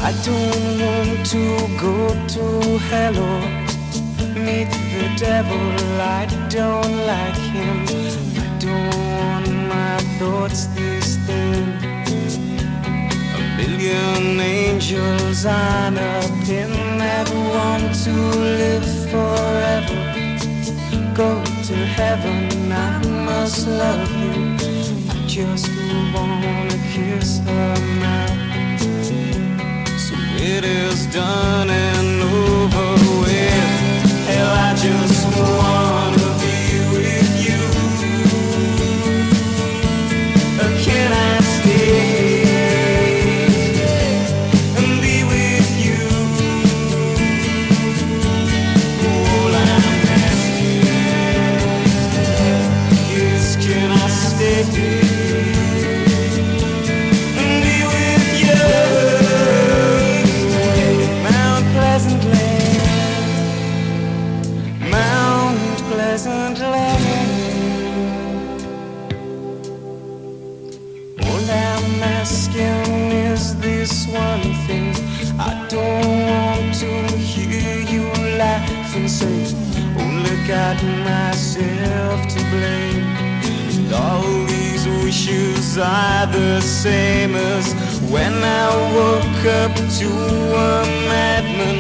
I don't want to go to hell or meet the devil. I don't like him. I don't want my thoughts this thin. A million angels on a pin that want to live forever. Go to heaven, I must love you. I just wanna kiss her mouth. So it is done and over with. Hell, I just wanna be with you. Can I stay and be with you? All I'm asking is, can I stay? All I'm asking is this one thing. I don't want to hear you laugh and say, only got myself to blame. And all these wishes are the same as when I woke up to a madman,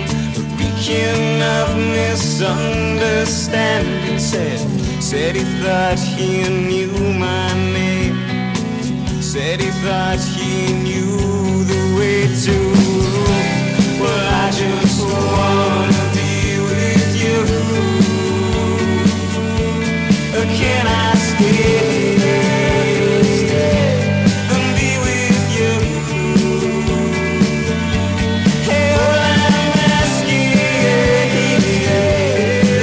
reeking of misunderstanding. Said he thought he knew my name. Said he thought he knew the way to. Well, I just wanna be with you. Can I stay and be with you? Hey, all I'm asking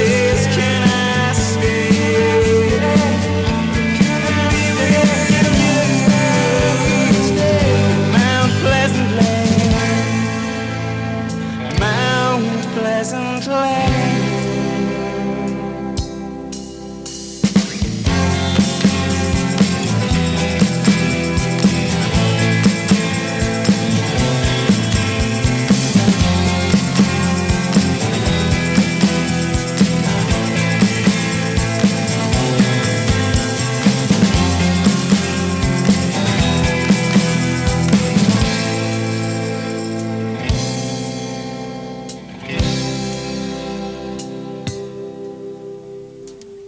is, can I stay and be with you? Mount Pleasant Lane, Mount Pleasant Lane.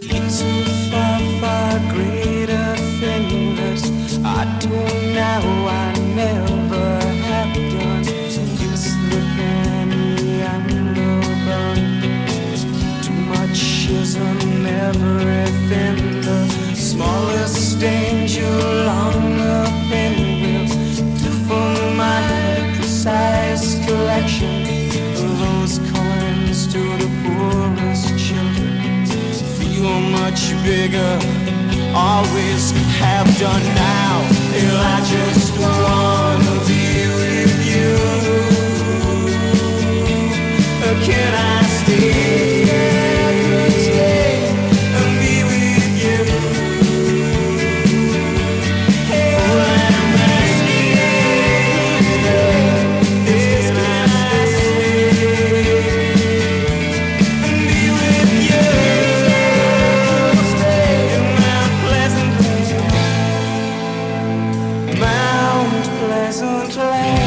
It's a far, far greater thing that I do now, I never have done. Kiss the penny and the bun. Too much isn't everything. The smallest angel on the penny will do for my precise collection of those coins to the poorest children. Feel much bigger, always have done now. I just wanna be with you. Can I stay and be with you? All I'm asking is, can I stay and be with you? Mount Pleasant Lane.